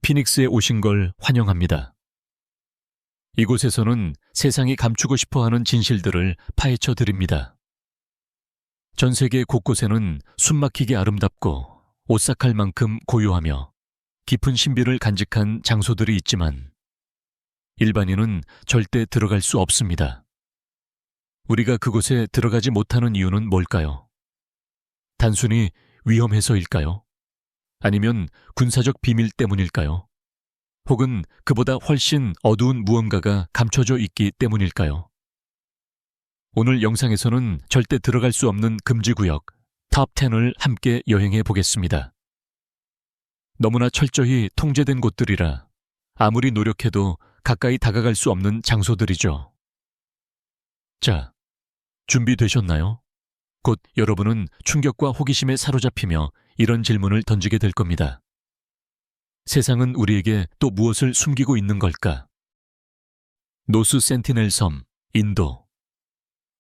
피닉스에 오신 걸 환영합니다. 이곳에서는 세상이 감추고 싶어하는 진실들을 파헤쳐 드립니다. 전 세계 곳곳에는 숨막히게 아름답고 오싹할 만큼 고요하며 깊은 신비를 간직한 장소들이 있지만 일반인은 절대 들어갈 수 없습니다. 우리가 그곳에 들어가지 못하는 이유는 뭘까요? 단순히 위험해서일까요? 아니면 군사적 비밀 때문일까요? 혹은 그보다 훨씬 어두운 무언가가 감춰져 있기 때문일까요? 오늘 영상에서는 절대 들어갈 수 없는 금지구역 탑 10을 함께 여행해 보겠습니다. 너무나 철저히 통제된 곳들이라 아무리 노력해도 가까이 다가갈 수 없는 장소들이죠. 자, 준비되셨나요? 곧 여러분은 충격과 호기심에 사로잡히며 이런 질문을 던지게 될 겁니다. 세상은 우리에게 또 무엇을 숨기고 있는 걸까? 노스 센티넬 섬, 인도.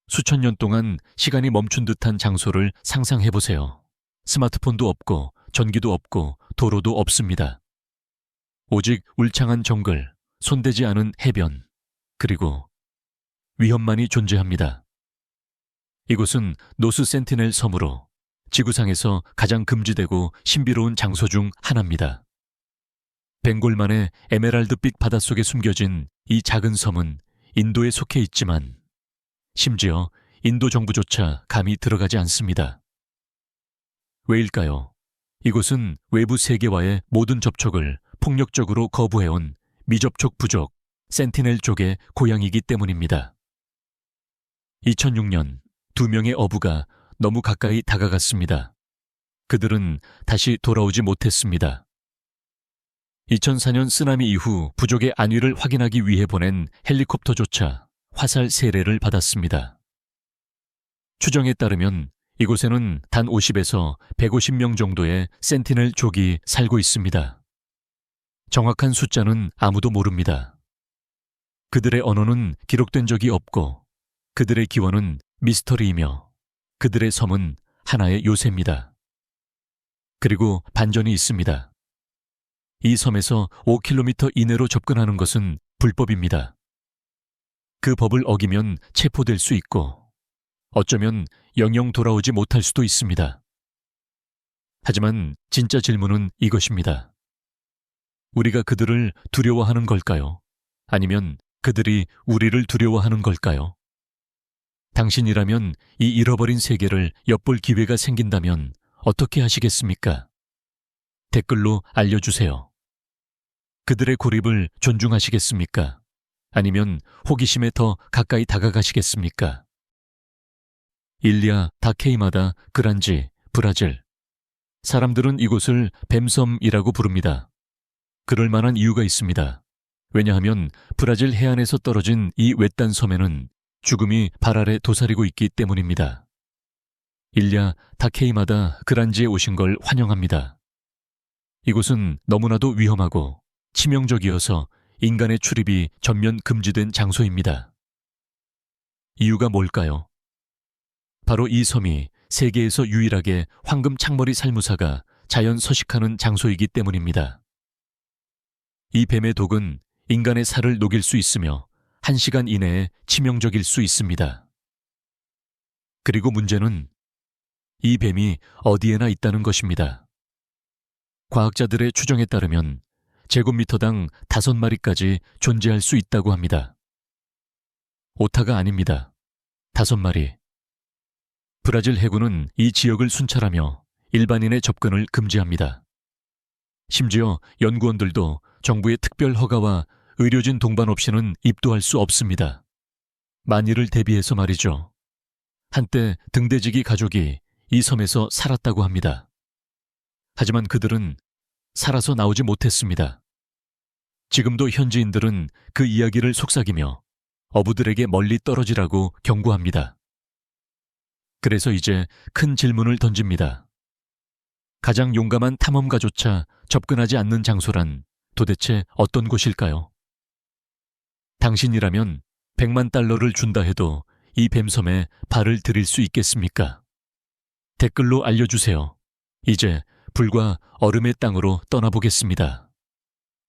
수천 년 동안 시간이 멈춘 듯한 장소를 상상해보세요. 스마트폰도 없고 전기도 없고 도로도 없습니다. 오직 울창한 정글, 손대지 않은 해변, 그리고 위험만이 존재합니다. 이곳은 노스 센티넬 섬으로 지구상에서 가장 금지되고 신비로운 장소 중 하나입니다. 벵골만의 에메랄드빛 바닷속에 숨겨진 이 작은 섬은 인도에 속해 있지만 심지어 인도 정부조차 감히 들어가지 않습니다. 왜일까요? 이곳은 외부 세계와의 모든 접촉을 폭력적으로 거부해온 미접촉 부족 센티넬 쪽의 고향이기 때문입니다. 2006년 2명의 어부가 너무 가까이 다가갔습니다. 그들은 다시 돌아오지 못했습니다. 2004년 쓰나미 이후 부족의 안위를 확인하기 위해 보낸 헬리콥터조차 화살 세례를 받았습니다. 추정에 따르면 이곳에는 단 50에서 150명 정도의 센티넬 족이 살고 있습니다. 정확한 숫자는 아무도 모릅니다. 그들의 언어는 기록된 적이 없고 그들의 기원은 미스터리이며 그들의 섬은 하나의 요새입니다. 그리고 반전이 있습니다. 이 섬에서 5km 이내로 접근하는 것은 불법입니다. 그 법을 어기면 체포될 수 있고 어쩌면 영영 돌아오지 못할 수도 있습니다. 하지만 진짜 질문은 이것입니다. 우리가 그들을 두려워하는 걸까요? 아니면 그들이 우리를 두려워하는 걸까요? 당신이라면 이 잃어버린 세계를 엿볼 기회가 생긴다면 어떻게 하시겠습니까? 댓글로 알려주세요. 그들의 고립을 존중하시겠습니까? 아니면 호기심에 더 가까이 다가가시겠습니까? 일리아 다케이마다 그란지, 브라질. 사람들은 이곳을 뱀섬이라고 부릅니다. 그럴 만한 이유가 있습니다. 왜냐하면 브라질 해안에서 떨어진 이 외딴 섬에는 죽음이 발 아래 도사리고 있기 때문입니다. 일리아 다케이마다 그란지에 오신 걸 환영합니다. 이곳은 너무나도 위험하고 치명적이어서 인간의 출입이 전면 금지된 장소입니다. 이유가 뭘까요? 바로 이 섬이 세계에서 유일하게 황금 창머리 살무사가 자연 서식하는 장소이기 때문입니다. 이 뱀의 독은 인간의 살을 녹일 수 있으며 1시간 이내에 치명적일 수 있습니다. 그리고 문제는 이 뱀이 어디에나 있다는 것입니다. 과학자들의 추정에 따르면 제곱미터당 5마리까지 존재할 수 있다고 합니다. 오타가 아닙니다. 5마리. 브라질 해군은 이 지역을 순찰하며 일반인의 접근을 금지합니다. 심지어 연구원들도 정부의 특별 허가와 의료진 동반 없이는 입도할 수 없습니다. 만일을 대비해서 말이죠. 한때 등대지기 가족이 이 섬에서 살았다고 합니다. 하지만 그들은 살아서 나오지 못했습니다. 지금도 현지인들은 그 이야기를 속삭이며 어부들에게 멀리 떨어지라고 경고합니다. 그래서 이제 큰 질문을 던집니다. 가장 용감한 탐험가조차 접근하지 않는 장소란 도대체 어떤 곳일까요? 당신이라면 100만 달러를 준다 해도 이 뱀섬에 발을 들일 수 있겠습니까? 댓글로 알려주세요. 이제 불과 얼음의 땅으로 떠나보겠습니다.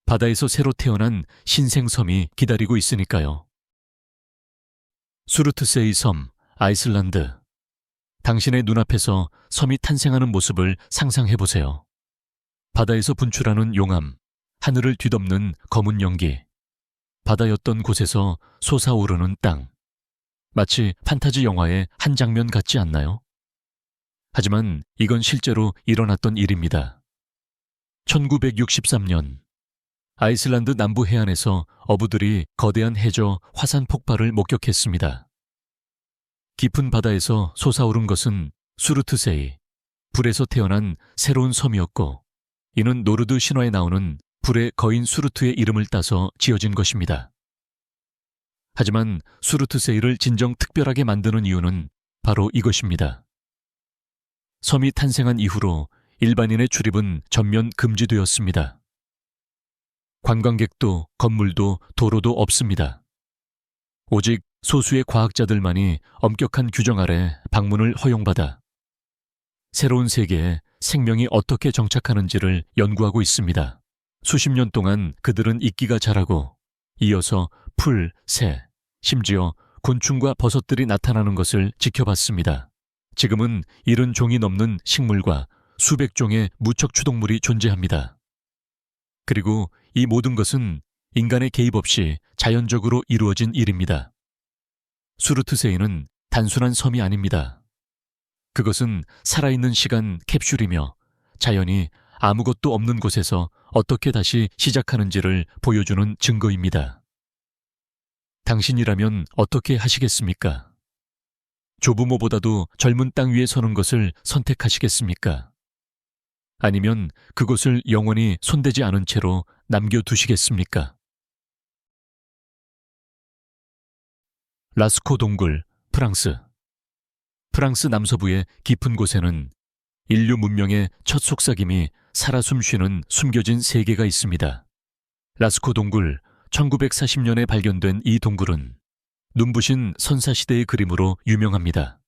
바다에서 새로 태어난 신생섬이 기다리고 있으니까요. 수르트세이 섬, 아이슬란드. 당신의 눈앞에서 섬이 탄생하는 모습을 상상해보세요. 바다에서 분출하는 용암, 하늘을 뒤덮는 검은 연기, 바다였던 곳에서 솟아오르는 땅. 마치 판타지 영화의 한 장면 같지 않나요? 하지만 이건 실제로 일어났던 일입니다. 1963년 아이슬란드 남부 해안에서 어부들이 거대한 해저 화산 폭발을 목격했습니다. 깊은 바다에서 솟아오른 것은 수르트세이, 불에서 태어난 새로운 섬이었고, 이는 노르드 신화에 나오는 불의 거인 수르트의 이름을 따서 지어진 것입니다. 하지만 수르트세이를 진정 특별하게 만드는 이유는 바로 이것입니다. 섬이 탄생한 이후로 일반인의 출입은 전면 금지되었습니다. 관광객도 건물도 도로도 없습니다. 오직 소수의 과학자들만이 엄격한 규정 아래 방문을 허용받아 새로운 세계에 생명이 어떻게 정착하는지를 연구하고 있습니다. 수십 년 동안 그들은 있기가 잘하고 이어서 풀, 새, 심지어 곤충과 버섯들이 나타나는 것을 지켜봤습니다. 지금은 70종이 넘는 식물과 수백 종의 무척 추동물이 존재합니다. 그리고 이 모든 것은 인간의 개입 없이 자연적으로 이루어진 일입니다. 수르트세이는 단순한 섬이 아닙니다. 그것은 살아있는 시간 캡슐이며 자연이 아무것도 없는 곳에서 어떻게 다시 시작하는지를 보여주는 증거입니다. 당신이라면 어떻게 하시겠습니까? 조부모보다도 젊은 땅 위에 서는 것을 선택하시겠습니까? 아니면 그곳을 영원히 손대지 않은 채로 남겨두시겠습니까? 라스코 동굴, 프랑스. 프랑스 남서부의 깊은 곳에는 인류 문명의 첫 속삭임이 살아 숨쉬는 숨겨진 세계가 있습니다. 라스코 동굴, 1940년에 발견된 이 동굴은 눈부신 선사시대의 그림으로 유명합니다.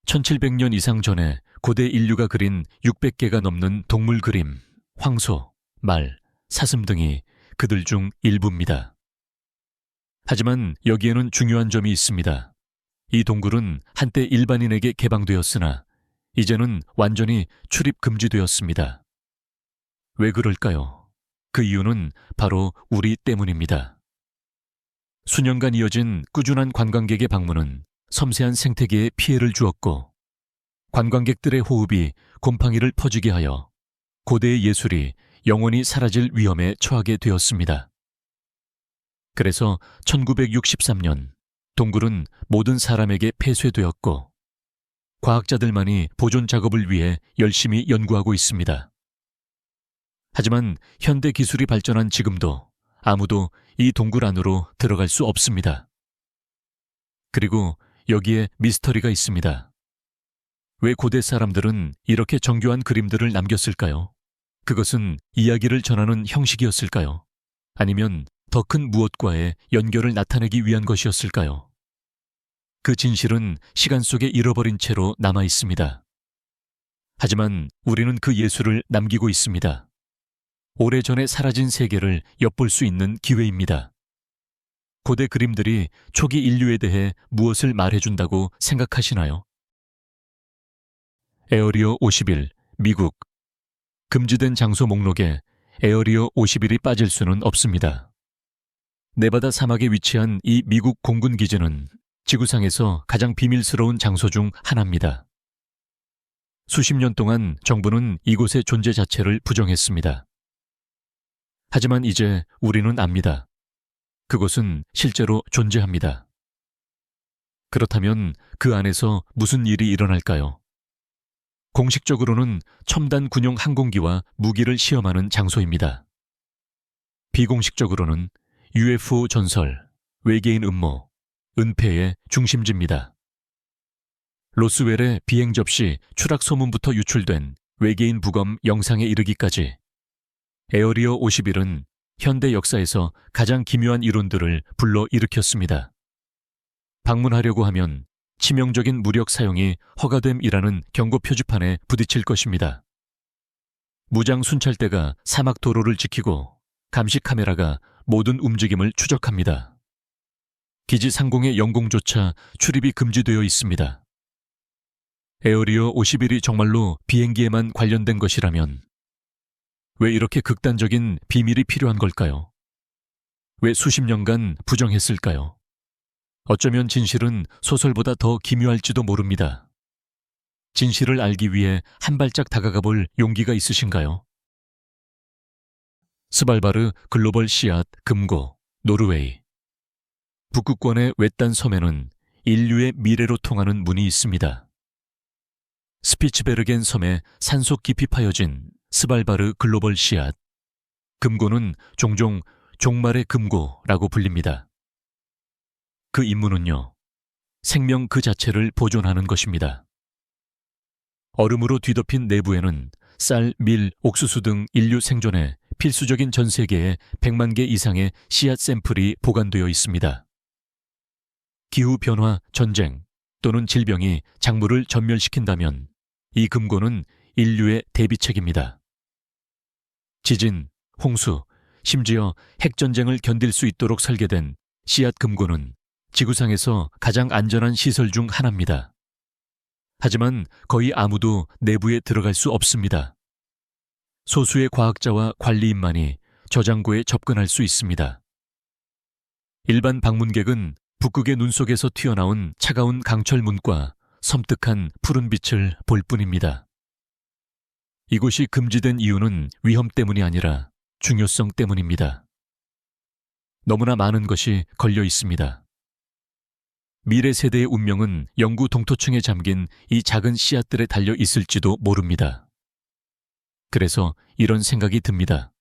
1700년 이상 전에 고대 인류가 그린 600개가 넘는 동물 그림, 황소, 말, 사슴 등이 그들 중 일부입니다. 하지만 여기에는 중요한 점이 있습니다. 이 동굴은 한때 일반인에게 개방되었으나 이제는 완전히 출입 금지되었습니다. 왜 그럴까요? 그 이유는 바로 우리 때문입니다. 수년간 이어진 꾸준한 관광객의 방문은 섬세한 생태계에 피해를 주었고, 관광객들의 호흡이 곰팡이를 퍼지게 하여 고대의 예술이 영원히 사라질 위험에 처하게 되었습니다. 그래서 1963년 동굴은 모든 사람에게 폐쇄되었고, 과학자들만이 보존 작업을 위해 열심히 연구하고 있습니다. 하지만 현대 기술이 발전한 지금도 아무도 이 동굴 안으로 들어갈 수 없습니다. 그리고 여기에 미스터리가 있습니다. 왜 고대 사람들은 이렇게 정교한 그림들을 남겼을까요? 그것은 이야기를 전하는 형식이었을까요? 아니면 더 큰 무엇과의 연결을 나타내기 위한 것이었을까요? 그 진실은 시간 속에 잃어버린 채로 남아 있습니다. 하지만 우리는 그 예술을 남기고 있습니다. 오래전에 사라진 세계를 엿볼 수 있는 기회입니다. 고대 그림들이 초기 인류에 대해 무엇을 말해준다고 생각하시나요? 에어리어 51, 미국. 금지된 장소 목록에 에어리어 51이 빠질 수는 없습니다. 네바다 사막에 위치한 이 미국 공군 기지는 지구상에서 가장 비밀스러운 장소 중 하나입니다. 수십 년 동안 정부는 이곳의 존재 자체를 부정했습니다. 하지만 이제 우리는 압니다. 그곳은 실제로 존재합니다. 그렇다면 그 안에서 무슨 일이 일어날까요? 공식적으로는 첨단 군용 항공기와 무기를 시험하는 장소입니다. 비공식적으로는 UFO 전설, 외계인 음모, 은폐의 중심지입니다. 로스웰의 비행 접시 추락 소문부터 유출된 외계인 부검 영상에 이르기까지 에어리어 51은 현대 역사에서 가장 기묘한 이론들을 불러일으켰습니다. 방문하려고 하면 치명적인 무력 사용이 허가됨이라는 경고 표지판에 부딪힐 것입니다. 무장 순찰대가 사막 도로를 지키고 감시 카메라가 모든 움직임을 추적합니다. 기지 상공의 영공조차 출입이 금지되어 있습니다. 에어리어 51이 정말로 비행기에만 관련된 것이라면 왜 이렇게 극단적인 비밀이 필요한 걸까요? 왜 수십 년간 부정했을까요? 어쩌면 진실은 소설보다 더 기묘할지도 모릅니다. 진실을 알기 위해 한 발짝 다가가 볼 용기가 있으신가요? 스발바르 글로벌 씨앗 금고 노르웨이. 북극권의 외딴 섬에는 인류의 미래로 통하는 문이 있습니다. 스피츠베르겐 섬에 산속 깊이 파여진 스발바르 글로벌 씨앗. 금고는 종종 종말의 금고라고 불립니다. 그 임무는요, 생명 그 자체를 보존하는 것입니다. 얼음으로 뒤덮인 내부에는 쌀, 밀, 옥수수 등 인류 생존에 필수적인 전 세계에 100만 개 이상의 씨앗 샘플이 보관되어 있습니다. 기후변화, 전쟁 또는 질병이 작물을 전멸시킨다면 이 금고는 인류의 대비책입니다. 지진, 홍수, 심지어 핵전쟁을 견딜 수 있도록 설계된 씨앗 금고는 지구상에서 가장 안전한 시설 중 하나입니다. 하지만 거의 아무도 내부에 들어갈 수 없습니다. 소수의 과학자와 관리인만이 저장고에 접근할 수 있습니다. 일반 방문객은 북극의 눈 속에서 튀어나온 차가운 강철 문과 섬뜩한 푸른 빛을 볼 뿐입니다. 이곳이 금지된 이유는 위험 때문이 아니라 중요성 때문입니다. 너무나 많은 것이 걸려 있습니다. 미래 세대의 운명은 영구 동토층에 잠긴 이 작은 씨앗들에 달려 있을지도 모릅니다. 그래서 이런 생각이 듭니다.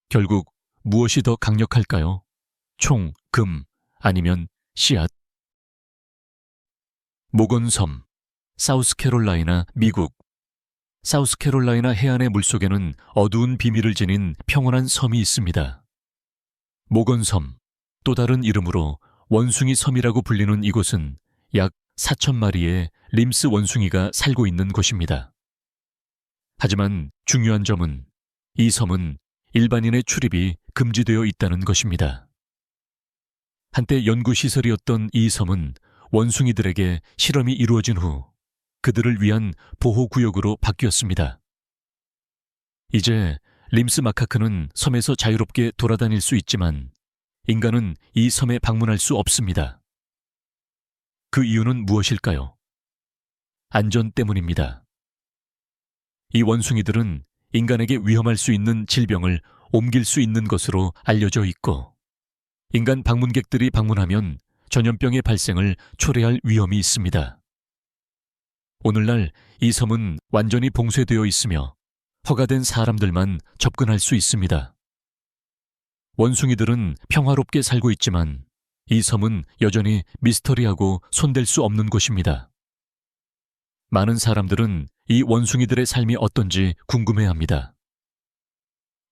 결국 무엇이 더 강력할까요? 총, 금, 아니면 씨앗? 모건섬, 사우스캐롤라이나, 미국. 사우스캐롤라이나 해안의 물속에는 어두운 비밀을 지닌 평온한 섬이 있습니다. 모건섬, 또 다른 이름으로 원숭이 섬이라고 불리는 이곳은 약 4,000마리의 림스 원숭이가 살고 있는 곳입니다. 하지만 중요한 점은 이 섬은 일반인의 출입이 금지되어 있다는 것입니다. 한때 연구시설이었던 이 섬은 원숭이들에게 실험이 이루어진 후 그들을 위한 보호구역으로 바뀌었습니다. 이제 림스 마카크는 섬에서 자유롭게 돌아다닐 수 있지만 인간은 이 섬에 방문할 수 없습니다. 그 이유는 무엇일까요? 안전 때문입니다. 이 원숭이들은 인간에게 위험할 수 있는 질병을 옮길 수 있는 것으로 알려져 있고 인간 방문객들이 방문하면 전염병의 발생을 초래할 위험이 있습니다. 오늘날 이 섬은 완전히 봉쇄되어 있으며 허가된 사람들만 접근할 수 있습니다. 원숭이들은 평화롭게 살고 있지만 이 섬은 여전히 미스터리하고 손댈 수 없는 곳입니다. 많은 사람들은 이 원숭이들의 삶이 어떤지 궁금해합니다.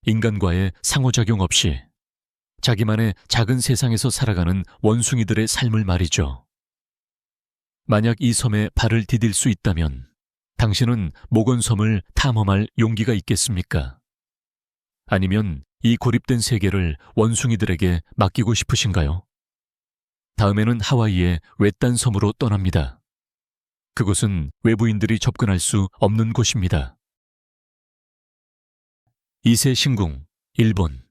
인간과의 상호작용 없이 자기만의 작은 세상에서 살아가는 원숭이들의 삶을 말이죠. 만약 이 섬에 발을 디딜 수 있다면 당신은 모건섬을 탐험할 용기가 있겠습니까? 아니면 이 고립된 세계를 원숭이들에게 맡기고 싶으신가요? 다음에는 하와이의 외딴 섬으로 떠납니다. 그곳은 외부인들이 접근할 수 없는 곳입니다. 이세 신궁, 일본.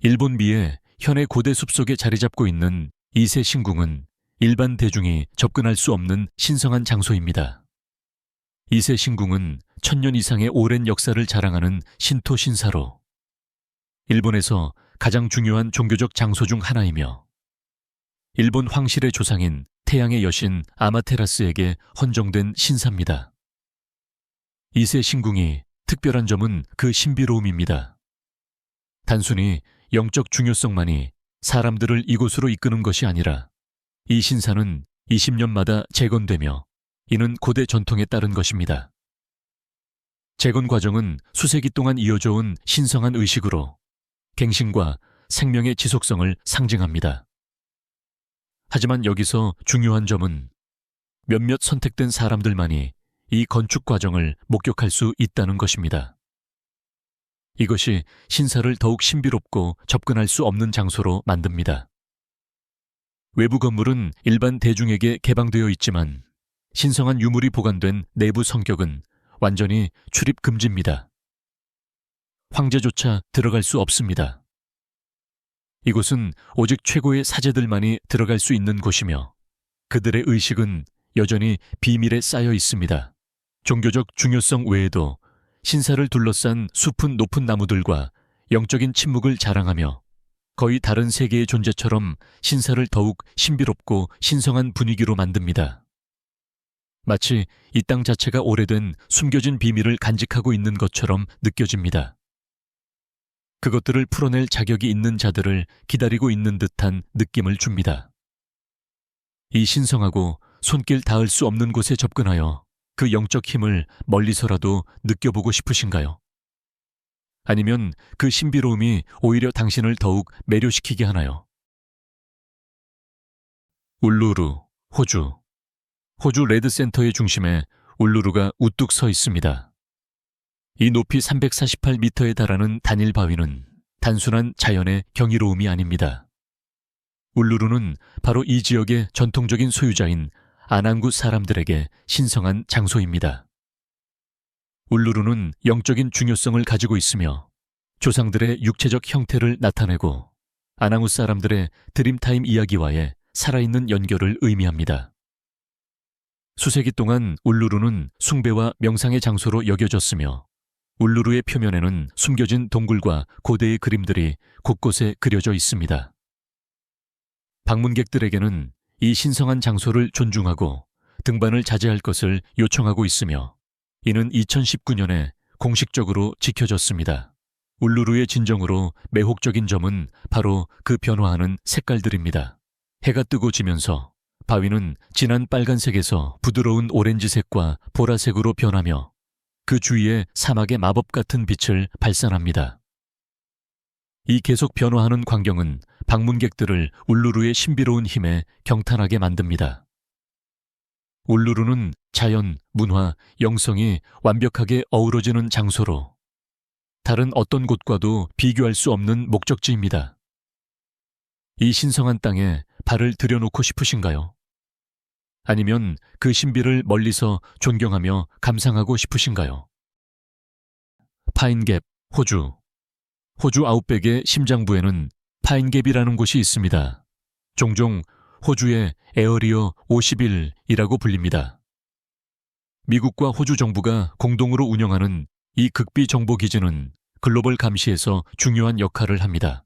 일본미의 현해 고대 숲속에 자리 잡고 있는 이세 신궁은 일반 대중이 접근할 수 없는 신성한 장소입니다. 이세 신궁은 1000년 이상의 오랜 역사를 자랑하는 신토 신사로 일본에서 가장 중요한 종교적 장소 중 하나이며 일본 황실의 조상인 태양의 여신 아마테라스에게 헌정된 신사입니다. 이세 신궁이 특별한 점은 그 신비로움입니다. 단순히 영적 중요성만이 사람들을 이곳으로 이끄는 것이 아니라 이 신사는 20년마다 재건되며 이는 고대 전통에 따른 것입니다. 재건 과정은 수세기 동안 이어져 온 신성한 의식으로 갱신과 생명의 지속성을 상징합니다. 하지만 여기서 중요한 점은 몇몇 선택된 사람들만이 이 건축 과정을 목격할 수 있다는 것입니다. 이것이 신사를 더욱 신비롭고 접근할 수 없는 장소로 만듭니다. 외부 건물은 일반 대중에게 개방되어 있지만 신성한 유물이 보관된 내부 성격은 완전히 출입 금지입니다. 황제조차 들어갈 수 없습니다. 이곳은 오직 최고의 사제들만이 들어갈 수 있는 곳이며 그들의 의식은 여전히 비밀에 쌓여 있습니다. 종교적 중요성 외에도 신사를 둘러싼 숲은 높은 나무들과 영적인 침묵을 자랑하며 거의 다른 세계의 존재처럼 신사를 더욱 신비롭고 신성한 분위기로 만듭니다. 마치 이 땅 자체가 오래된 숨겨진 비밀을 간직하고 있는 것처럼 느껴집니다. 그것들을 풀어낼 자격이 있는 자들을 기다리고 있는 듯한 느낌을 줍니다. 이 신성하고 손길 닿을 수 없는 곳에 접근하여 그 영적 힘을 멀리서라도 느껴보고 싶으신가요? 아니면 그 신비로움이 오히려 당신을 더욱 매료시키게 하나요? 울루루, 호주. 호주 레드센터의 중심에 울루루가 우뚝 서 있습니다. 이 높이 348m에 달하는 단일 바위는 단순한 자연의 경이로움이 아닙니다. 울루루는 바로 이 지역의 전통적인 소유자인 아난구 사람들에게 신성한 장소입니다. 울루루는 영적인 중요성을 가지고 있으며 조상들의 육체적 형태를 나타내고 아난구 사람들의 드림타임 이야기와의 살아있는 연결을 의미합니다. 수세기 동안 울루루는 숭배와 명상의 장소로 여겨졌으며 울루루의 표면에는 숨겨진 동굴과 고대의 그림들이 곳곳에 그려져 있습니다. 방문객들에게는 이 신성한 장소를 존중하고 등반을 자제할 것을 요청하고 있으며 이는 2019년에 공식적으로 지켜졌습니다. 울루루의 진정으로 매혹적인 점은 바로 그 변화하는 색깔들입니다. 해가 뜨고 지면서 바위는 진한 빨간색에서 부드러운 오렌지색과 보라색으로 변하며 그 주위에 사막의 마법 같은 빛을 발산합니다. 이 계속 변화하는 광경은 방문객들을 울루루의 신비로운 힘에 경탄하게 만듭니다. 울루루는 자연, 문화, 영성이 완벽하게 어우러지는 장소로 다른 어떤 곳과도 비교할 수 없는 목적지입니다. 이 신성한 땅에 발을 들여놓고 싶으신가요? 아니면 그 신비를 멀리서 존경하며 감상하고 싶으신가요? 파인갭, 호주. 호주 아웃백의 심장부에는 파인갭이라는 곳이 있습니다. 종종 호주의 에어리어 51이라고 불립니다. 미국과 호주 정부가 공동으로 운영하는 이 극비 정보 기지는 글로벌 감시에서 중요한 역할을 합니다.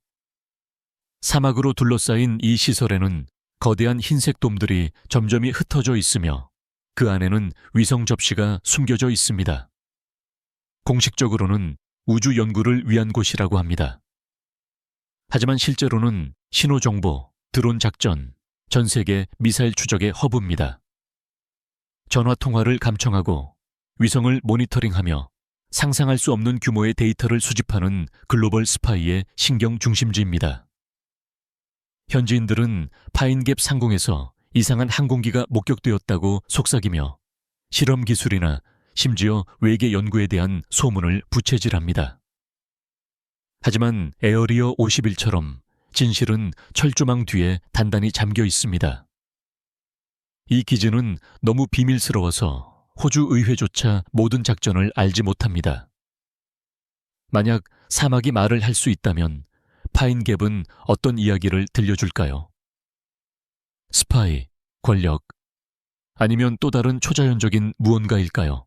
사막으로 둘러싸인 이 시설에는 거대한 흰색 돔들이 점점이 흩어져 있으며 그 안에는 위성 접시가 숨겨져 있습니다. 공식적으로는 우주 연구를 위한 곳이라고 합니다. 하지만 실제로는 신호 정보, 드론 작전, 전 세계 미사일 추적의 허브입니다. 전화 통화를 감청하고 위성을 모니터링하며 상상할 수 없는 규모의 데이터를 수집하는 글로벌 스파이의 신경 중심지입니다. 현지인들은 파인갭 상공에서 이상한 항공기가 목격되었다고 속삭이며 실험 기술이나 심지어 외계 연구에 대한 소문을 부채질합니다. 하지만 에어리어 51처럼 진실은 철조망 뒤에 단단히 잠겨 있습니다. 이 기지는 너무 비밀스러워서 호주 의회조차 모든 작전을 알지 못합니다. 만약 사막이 말을 할 수 있다면 파인갭은 어떤 이야기를 들려줄까요? 스파이, 권력, 아니면 또 다른 초자연적인 무언가일까요?